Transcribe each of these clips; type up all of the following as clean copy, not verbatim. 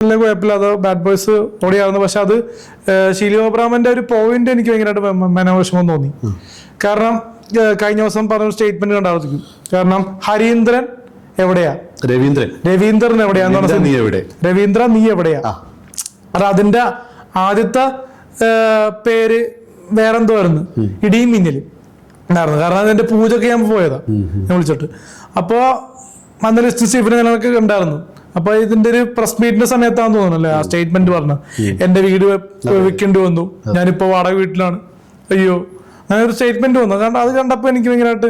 വലിയ കുഴപ്പമില്ല, അത് ബാഡ് ബോയ്സ് ഓടിയായിരുന്നു. പക്ഷെ അത് ഷീലി അബ്രാമിന്റെ ഒരു പോയിന്റ് എനിക്ക് ഭയങ്കരമായിട്ട് മനോവിഷമം തോന്നി. കാരണം കഴിഞ്ഞ ദിവസം പറഞ്ഞ സ്റ്റേറ്റ്മെന്റ് കണ്ടായിരിക്കും. കാരണം ഹരീന്ദ്രൻ എവിടെയാ, രവീന്ദ്രൻ എവിടെയാന്ന് പറഞ്ഞാൽ രവീന്ദ്ര നീ എവിടെയാ. അതിന്റെ ആദ്യത്തെ പേര് വേറെന്തോ ആയിരുന്നു, ഇടിയും മിന്നലും ഉണ്ടായിരുന്നു. കാരണം അതിന്റെ പൂജയൊക്കെ ഞാൻ പോയതാ ഞാൻ വിളിച്ചിട്ട്. അപ്പോ അന്ന് ലിസ്റ്റ് സ്റ്റീഫനൊക്കെ ഉണ്ടായിരുന്നു. അപ്പൊ ഇതിന്റെ ഒരു പ്രസ് മീറ്റിന്റെ സമയത്താന്ന് തോന്നുന്നല്ലേ ആ സ്റ്റേറ്റ്മെന്റ് പറഞ്ഞു, എന്റെ വീട് വിൽക്കേണ്ടി വന്നു, ഞാനിപ്പോ വാടക വീട്ടിലാണ്, അയ്യോ അങ്ങനെ ഒരു സ്റ്റേറ്റ്മെന്റ് വന്നു. കാരണം അത് കണ്ടപ്പോ എനിക്ക് ഭയങ്കരമായിട്ട്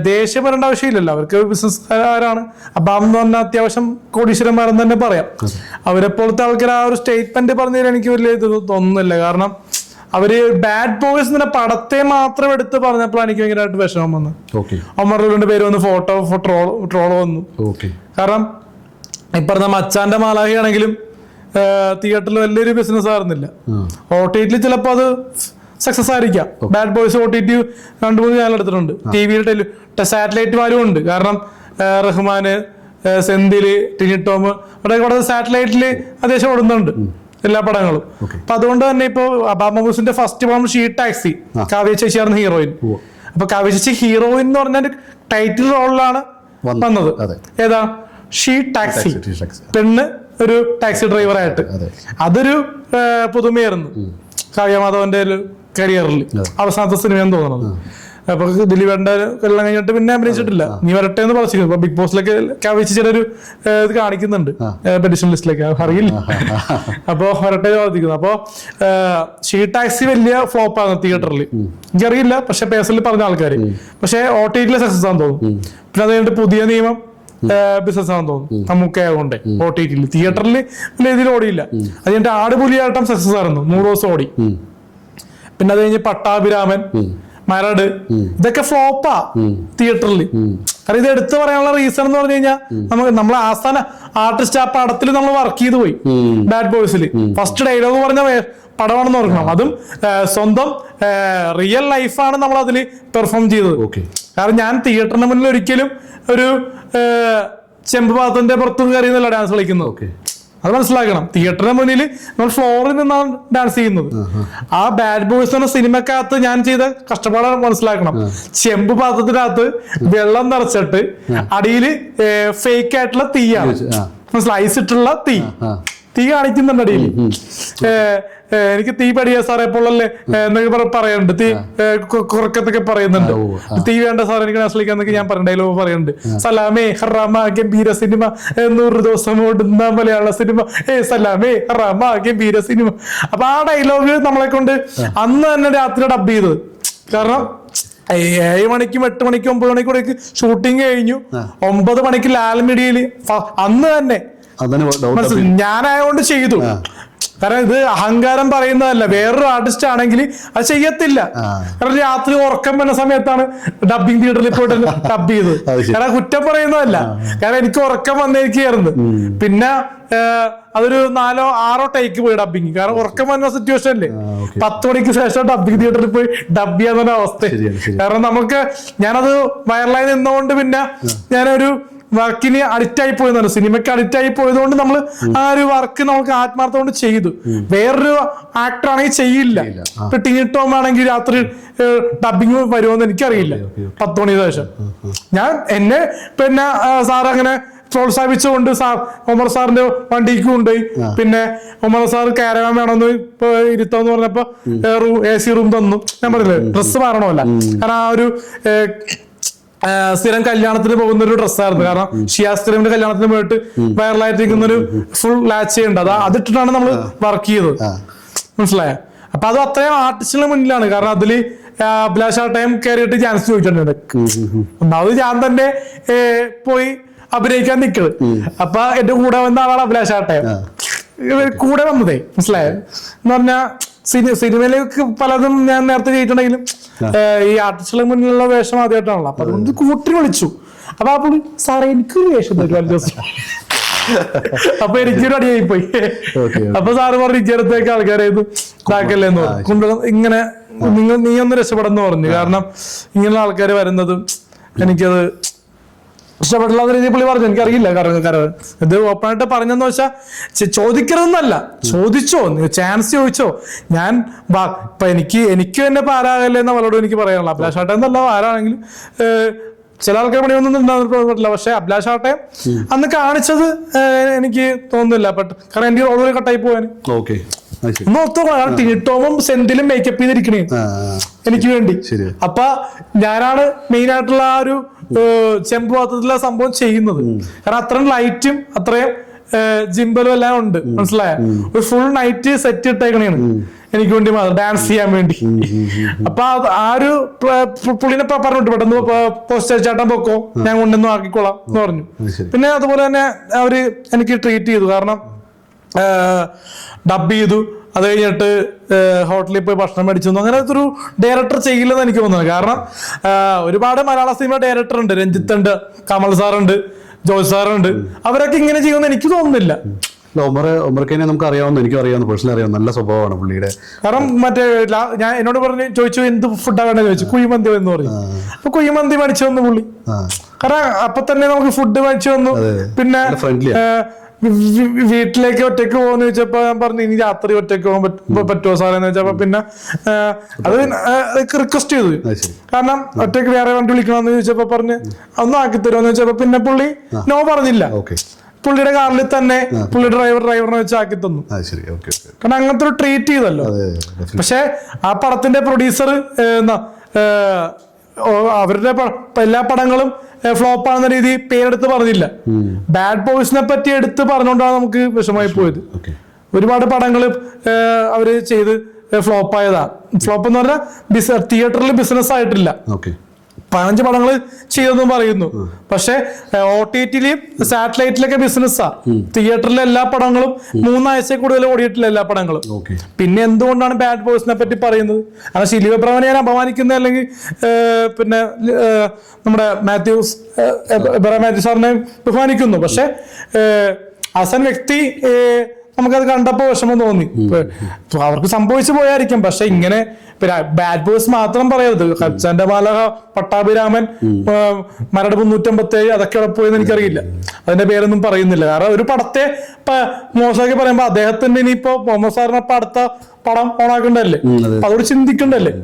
ദേഷ്യം വരേണ്ട ആവശ്യമില്ലല്ലോ, അവർക്ക് ബിസിനസ്സുകാരാണ്. അപ്പൊ എന്ന് പറഞ്ഞാൽ അത്യാവശ്യം കോടീശ്വരന്മാരെന്ന് തന്നെ പറയാം. അവരെപ്പോലത്തെ ആൾക്കാർ ആ ഒരു സ്റ്റേറ്റ്മെന്റ് പറഞ്ഞതിൽ എനിക്ക് വലിയ ഇത് തോന്നുന്നില്ല. കാരണം അവര് ബാഡ് ബോയ്സ് എന്ന പടത്തെ മാത്രം എടുത്ത് പറഞ്ഞപ്പോൾ എനിക്ക് ഭയങ്കരമായിട്ട് വിഷമം വന്നു. അമറുവിന്റെ പേര് വന്ന് ഫോട്ടോ ട്രോള് വന്നു. കാരണം ഇപ്പറഞ്ഞ മച്ചാന്റെ മാലാഹി ആണെങ്കിലും തിയേറ്ററിൽ വലിയൊരു ബിസിനസ് ആയിരുന്നില്ല. OTT ചിലപ്പോ അത് സക്സസ് ആയിരിക്കാം. ബാഡ് ബോയ്സ് OTT 2-3 ചാനൽ എടുത്തിട്ടുണ്ട്. TV-യിൽ സാറ്റലൈറ്റ് വാല്യൂ ഉണ്ട്. കാരണം റഹ്മാന്, സെന്തില്, ടിനി ടോം അവിടെ സാറ്റലൈറ്റില് അത്യാവശ്യം ഓടുന്നുണ്ട് എല്ലാ പടങ്ങളും. അപ്പൊ അതുകൊണ്ട് തന്നെ ഇപ്പൊ അബാമ ബോസിന്റെ ഫസ്റ്റ് പടം ഷീ ടാക്സി, കാവ്യ ചേച്ചിയായിരുന്നു ഹീറോയിൻ. അപ്പൊ കാവ്യ ചേച്ചി ഹീറോയിൻ എന്ന് പറഞ്ഞ ടൈറ്റിൽ റോളിലാണ് വന്നത്. ഏതാ ഷീ ടാക്സി, പെണ്ണ് ഒരു ടാക്സി ഡ്രൈവറായിട്ട്. അതൊരു പുതുമയായിരുന്നു കാവ്യ മാധവന്റെ കരിയറിൽ അവസാനത്തെ സിനിമയെന്ന് തോന്നുന്നത്. അപ്പൊ ദിലീപേട്ടന്റെ എല്ലാം കഴിഞ്ഞിട്ട് പിന്നെ അഭിനയിച്ചിട്ടില്ല. നീ വരട്ടെ എന്ന് പറഞ്ഞു. അപ്പൊ ബിഗ് ബോസിലൊക്കെ കാവ്യച്ചിയുടെ ഒരു ഇത് കാണിക്കുന്നുണ്ട് പെഡിഷൻ ലിസ്റ്റിലേക്ക്, അറിയില്ല. അപ്പൊ വരട്ടെ ബാധിക്കുന്നു. അപ്പൊ ഷീ ടാക്സി വലിയ ഫ്ലോപ്പാണ് തിയേറ്ററിൽ, എനിക്കറിയില്ല. പക്ഷെ പേഴ്സണലി പറഞ്ഞ ആൾക്കാര്. പക്ഷെ OTT സക്സസ് ആണെന്ന് തോന്നുന്നു. പിന്നെ അത് കഴിഞ്ഞിട്ട് പുതിയ നിയമം ബിസിനസ് ആണെന്ന് തോന്നുന്നു. നമുക്കായതുകൊണ്ട് OTT തിയേറ്ററിൽ വലിയ രീതിയിൽ ഓടിയില്ല. അത് കഴിഞ്ഞിട്ട് ആടുപുലിയാട്ടം സക്സസ് ആയിരുന്നു, 100 ദിവസം ഓടി. പിന്നെ അത് കഴിഞ്ഞ് പട്ടാഭിരാമൻ, മരട്, ഇതൊക്കെ ഫ്ലോപ്പാ തിയേറ്ററിൽ. കാരണം ഇത് എടുത്തു പറയാനുള്ള റീസൺ എന്ന് പറഞ്ഞു കഴിഞ്ഞാൽ നമ്മളെ ആസ്ഥാന ആർട്ടിസ്റ്റ് ആ പടത്തിൽ നമ്മൾ വർക്ക് ചെയ്ത് പോയി. ബാഡ് ബോയ്സിൽ ഫസ്റ്റ് ഡയലോഗ് പറഞ്ഞ പടമാണെന്ന് ഓർക്കണം. അതും സ്വന്തം റിയൽ ലൈഫാണ് നമ്മൾ അതിൽ പെർഫോം ചെയ്തത്. കാരണം ഞാൻ തിയേറ്ററിന് മുന്നിൽ ഒരിക്കലും ഒരു ചെമ്പ് പാത്രത്തിന്റെ പുറത്തും കയറിയെന്നല്ല ഡാൻസ് കളിക്കുന്നത്. അത് മനസ്സിലാക്കണം. തിയേറ്ററിന് മുന്നിൽ നമ്മൾ ഫ്ലോറിൽ നിന്നാണ് ഡാൻസ് ചെയ്യുന്നത്. ആ ബാഡ് ബോയ്സ് എന്ന സിനിമക്കകത്ത് ഞാൻ ചെയ്ത കഷ്ടപ്പാടാണ് മനസ്സിലാക്കണം. ചെമ്പ് പാത്രത്തിനകത്ത് വെള്ളം നിറച്ചിട്ട് അടിയിൽ ഫേക്ക് ആയിട്ടുള്ള തീയാണ്, മനസ്സിലായി, ഐസ് ഇട്ടുള്ള തീ കാണിക്കുന്നുണ്ട് അടിയിൽ. എനിക്ക് തീ പടിയാ സാറേ എപ്പോഴല്ലേ എന്നൊക്കെ പറയുന്നുണ്ട്. തീ കുറക്കത്തൊക്കെ പറയുന്നുണ്ട്. തീ വേണ്ട സാർ എനിക്ക് ആസ്വദിക്കാന്നൊക്കെ ഞാൻ പറഞ്ഞ ഡയലോഗ് പറയുന്നുണ്ട്. സലാമേ ഹറാമ ഗംഭീര സിനിമ, 100 ദിവസം ഓടുന്ന മലയാള സിനിമ, സലാമേ ഹറാമ ഗംഭീര സിനിമ. അപ്പൊ ആ ഡയലോഗ് നമ്മളെ കൊണ്ട് അന്ന് തന്നെ രാത്രി ഡബ് ചെയ്തത്. കാരണം 7 മണിക്കും 8 മണിക്കും 9 മണിക്കൂടേക്ക് ഷൂട്ടിങ് കഴിഞ്ഞു. 9 മണിക്ക് ലാൽ മീഡിയയില് അന്ന് തന്നെ ഞാനായോണ്ട് ചെയ്തു. കാരണം ഇത് അഹങ്കാരം പറയുന്നതല്ല. വേറൊരു ആർട്ടിസ്റ്റ് ആണെങ്കിൽ അത് ചെയ്യത്തില്ല. കാരണം രാത്രി ഉറക്കം വരുന്ന സമയത്താണ് ഡബിങ് തിയേറ്ററിൽ പോയിട്ട് ഡബ് ചെയ്തത്. കാരണം കുറ്റം പറയുന്നതല്ല, കാരണം എനിക്ക് ഉറക്കം വന്നിരിക്കുകയായിരുന്നു. പിന്നെ അതൊരു 4-6 ടേക്ക് പോയി ഡബിങ്. കാരണം ഉറക്കം വന്ന സിറ്റുവേഷൻ അല്ലേ. 10 മണിക്ക് ശേഷം ഡബിങ് തിയേറ്ററിൽ പോയി ഡബ് ചെയ്യാന്ന അവസ്ഥ. കാരണം നമുക്ക് ഞാനത് വൈറലായി നിന്നുകൊണ്ട് പിന്നെ ഞാനൊരു വർക്കിന് അഡിക്റ്റ് ആയി പോയെന്നാണ്, സിനിമയ്ക്ക് അഡിക്റ്റ് ആയി പോയതുകൊണ്ട് നമ്മൾ ആ ഒരു വർക്ക് നമുക്ക് ആത്മാർത്ഥം കൊണ്ട് ചെയ്തു. വേറൊരു ആക്ടർ ആണെങ്കിൽ ചെയ്യില്ല. ഇപ്പൊ ടിനി ടോം ആണെങ്കിൽ രാത്രി ഡബിങ് വരുമോന്ന് എനിക്കറിയില്ല. 10 മണിക്ക് ശേഷം ഞാൻ എന്നെ പിന്നെ സാർ അങ്ങനെ പ്രോത്സാഹിപ്പിച്ചുകൊണ്ട് ഒമർ സാറിന്റെ വണ്ടിക്ക് കൊണ്ടുപോയി. പിന്നെ ഒമർ സാർ കാരവാൻ വേണമെന്ന് ഇരുത്താന്ന് പറഞ്ഞപ്പോ AC റൂം തന്നു. ഞാൻ പറഞ്ഞില്ലേ ഡ്രസ്സ് മാറണമല്ല. കാരണം ആ ഒരു സ്ഥിരം കല്യാണത്തിന് പോകുന്ന ഒരു ഡ്രസ്സായിരുന്നു. കാരണം ഷിയാസ്ത്രീമിന്റെ കല്യാണത്തിന് പോയിട്ട് വൈറലായിട്ടിരിക്കുന്ന ഒരു ഫുൾ ലാച്ച് ഉണ്ട്. അതിട്ടിട്ടാണ് നമ്മൾ വർക്ക് ചെയ്തത്, മനസ്സിലായ. അപ്പൊ അത് അത്രയും ആർട്ടിസ്റ്റിന് മുന്നിലാണ്. കാരണം അതില് അഭിലാഷ ടൈം കയറിയിട്ട് ചാൻസ് ചോദിച്ചിട്ടുണ്ട്. ഒന്നാമത് ഞാൻ തന്നെ പോയി അഭിനയിക്കാൻ നിൽക്കുന്നത്. അപ്പൊ എന്റെ കൂടെ വന്ന ആളാണ് അഭിലാഷ ടൈം കൂടെ വന്നതേ, മനസ്സിലായ. എന്ന് പറഞ്ഞാ സിനിമയിലേക്ക് പലതും ഞാൻ നേരത്തെ ചെയ്തിട്ടുണ്ടെങ്കിലും ഈ ആർട്ടിസ്റ്റുകളുടെ മുന്നിലുള്ള വേഷം ആദ്യമായിട്ടാണല്ലോ. അപ്പൊ അതുകൊണ്ട് കൂട്ടി വിളിച്ചു. അപ്പൊ ആ പുള്ളി സാറേ എനിക്കൊരു വേഷം തരും 5 ദിവസം. അപ്പൊ എനിക്കൊരു അടിയായി പോയി. അപ്പൊ സാറ് പറഞ്ഞു ഇച്ചേരത്തേക്ക് ആൾക്കാരെ ഇതാക്കല്ലേന്ന് പറഞ്ഞു. ഇങ്ങനെ നീ ഒന്ന് രക്ഷപ്പെടുന്നു പറഞ്ഞു. കാരണം ഇങ്ങനെയുള്ള ആൾക്കാർ വരുന്നതും എനിക്കത് ഇഷ്ടപ്പെട്ടുള്ള രീതിയിൽ പുള്ളി പറഞ്ഞു. എനിക്കറിയില്ല കാരണം ഇത് ഓപ്പണായിട്ട് പറഞ്ഞെന്ന് വെച്ചാൽ ചോദിക്കരുതെന്നല്ല, ചോദിച്ചോ, ചാൻസ് ചോദിച്ചോ. ഞാൻ ഇപ്പൊ എനിക്ക് തന്നെ പാരാകല്ലേ എന്ന അവളോട് എനിക്ക് പറയാനുള്ള അഭിലാഷാട്ടെ എന്നല്ല ആരാണെങ്കിലും ചില ആൾക്കാർ പണിയൊന്നും ഉണ്ടാവില്ല. പക്ഷെ അഭിലാഷാട്ടെ അന്ന് കാണിച്ചത് എനിക്ക് തോന്നുന്നില്ല. കാരണം എനിക്ക് ഓൾറെഡി കട്ടായി പോവാൻ ഒന്ന് ഒത്തോളാം. ടോമും സെന്തിലും മേക്കപ്പ് ചെയ്തിരിക്കണേ എനിക്ക് വേണ്ടി. അപ്പൊ ഞാനാണ് മെയിൻ ആയിട്ടുള്ള ആ ഒരു ചെമ്പ് പാത്രത്തിലുള്ള സംഭവം ചെയ്യുന്നത്. കാരണം അത്രയും ലൈറ്റും അത്രയും ജിമ്പലും എല്ലാം ഉണ്ട്, മനസ്സിലായ. ഒരു ഫുൾ നൈറ്റ് സെറ്റ് ഇട്ടേക്കണേണ് എനിക്ക് വേണ്ടി മാത്രം ഡാൻസ് ചെയ്യാൻ വേണ്ടി. അപ്പൊ ആ ഒരു പുള്ളിനെ പറഞ്ഞിട്ട് പെട്ടെന്ന് പോസ്റ്റർ ചേട്ടൻ പൊക്കോ, ഞാൻ കൊണ്ടൊന്നും ആക്കിക്കോളാം എന്ന് പറഞ്ഞു. പിന്നെ അതുപോലെ തന്നെ അവര് എനിക്ക് ട്രീറ്റ് ചെയ്തു. കാരണം ഡബ് ചെയ്തു, അത് കഴിഞ്ഞിട്ട് ഹോട്ടലിൽ പോയി ഭക്ഷണം മേടിച്ചു. അങ്ങനത്തെ ഒരു ഡയറക്ടർ ചെയ്യില്ലെന്ന് എനിക്ക് തോന്നുന്നത്. കാരണം ഒരുപാട് മലയാള സിനിമ ഡയറക്ടർ ഉണ്ട്, രഞ്ജിത്ത് ഉണ്ട്, കമൽ സാറുണ്ട്, ജോയ് സാറുണ്ട്. അവരൊക്കെ ഇങ്ങനെ ചെയ്യുമെന്ന് എനിക്ക് തോന്നുന്നില്ല. ഒമർക്കനെ നമുക്ക് അറിയാവുന്ന, എനിക്കും അറിയാവുന്ന, പേഴ്സണലി അറിയാവുന്ന നല്ല സ്വഭാവമാണ് പുള്ളിയുടെ. കാരണം മറ്റേ ഞാൻ എന്നോട് ചോദിച്ചു എന്ത് ഫുഡാ വേണ്ടത് ചോദിച്ചു, കുഴിമന്തി എന്ന് പറഞ്ഞു. അപ്പൊ കുഴിമന്തി മേടിച്ചു വന്നു പുള്ളി. കാരണം അപ്പൊ തന്നെ നമുക്ക് ഫുഡ് മേടിച്ചു വന്നു. പിന്നെ വീട്ടിലേക്ക് ഒറ്റയ്ക്ക് പോകുന്ന ചോദിച്ചപ്പോ ഞാൻ പറഞ്ഞു ഇനി രാത്രി ഒറ്റയ്ക്ക് പോകാൻ പറ്റുമോ സാറേന്ന് ചോദിച്ചപ്പോ പിന്നെ അത് റിക്വസ്റ്റ് ചെയ്തു. കാരണം ഒറ്റയ്ക്ക് വേറെ വണ്ടി വിളിക്കണമെന്ന് ചോദിച്ചപ്പോ പറഞ്ഞ് ഒന്നും ആക്കി തരുമെന്ന് ചോദിച്ചപ്പോ പിന്നെ പുള്ളി നോ പറഞ്ഞില്ല. പുള്ളിയുടെ കാറിൽ തന്നെ പുള്ളി ഡ്രൈവറിനെ വെച്ച് ആക്കി തന്നു. കാരണം അങ്ങനത്തെ ഒരു ട്രീറ്റ് ചെയ്തല്ലോ. പക്ഷെ ആ പടത്തിന്റെ പ്രൊഡ്യൂസർ അവരുടെ എല്ലാ പടങ്ങളും ഫ്ലോപ്പ് ആണെന്ന രീതി പേരെടുത്ത് പറഞ്ഞില്ല. ബാഡ് ബോയ്സിനെ പറ്റി എടുത്ത് പറഞ്ഞുകൊണ്ടാണ് നമുക്ക് വിഷമായി പോയത്. ഒരുപാട് പടങ്ങൾ അവര് ചെയ്ത് ഫ്ലോപ്പ് ആയതാ. ഫ്ലോപ്പ് എന്ന് പറഞ്ഞാൽ തിയേറ്ററിൽ ബിസിനസ് ആയിട്ടില്ല. 15 പടങ്ങൾ ചെയ്തെന്നും പറയുന്നു. പക്ഷെ OTT-ല് സാറ്റലൈറ്റിലൊക്കെ ബിസിനസ്സാ. തിയേറ്ററിലെ എല്ലാ പടങ്ങളും 3 ആഴ്ച കൂടുതൽ ഓടിയിട്ടില്ല എല്ലാ പടങ്ങളും. പിന്നെ എന്തുകൊണ്ടാണ് ബാഡ് ബോയ്സിനെ പറ്റി പറയുന്നത്? അത് ശിലീവ് അബ്രഹാമിനെ ഞാൻ അപമാനിക്കുന്ന, അല്ലെങ്കിൽ പിന്നെ നമ്മുടെ മാത്യു സാറിനെ ബഹുമാനിക്കുന്നു. പക്ഷെ അസൻ വ്യക്തി നമുക്കത് കണ്ടപ്പോ വിഷമം തോന്നി. അവർക്ക് സംഭവിച്ചു പോയായിരിക്കും. പക്ഷെ ഇങ്ങനെ ബാഡ് ബോയ്സ് മാത്രം പറയരുത്. ഹച്ചന്റെ മാല, പട്ടാഭിരാമൻ, മരട് 357 അതൊക്കെ എവിടെ പോയെന്ന് എനിക്കറിയില്ല. അതിന്റെ പേരൊന്നും പറയുന്നില്ല. കാരണം ഒരു പടത്തെ മോശമാക്കി പറയുമ്പോ അദ്ദേഹത്തിന്റെ ഇനിയിപ്പോ മുഹമ്മദ് സാറിനൊപ്പം അടുത്ത പടം ഓണാക്കണ്ടല്ലേ, അതോട് ചിന്തിക്കണ്ടല്ലേ.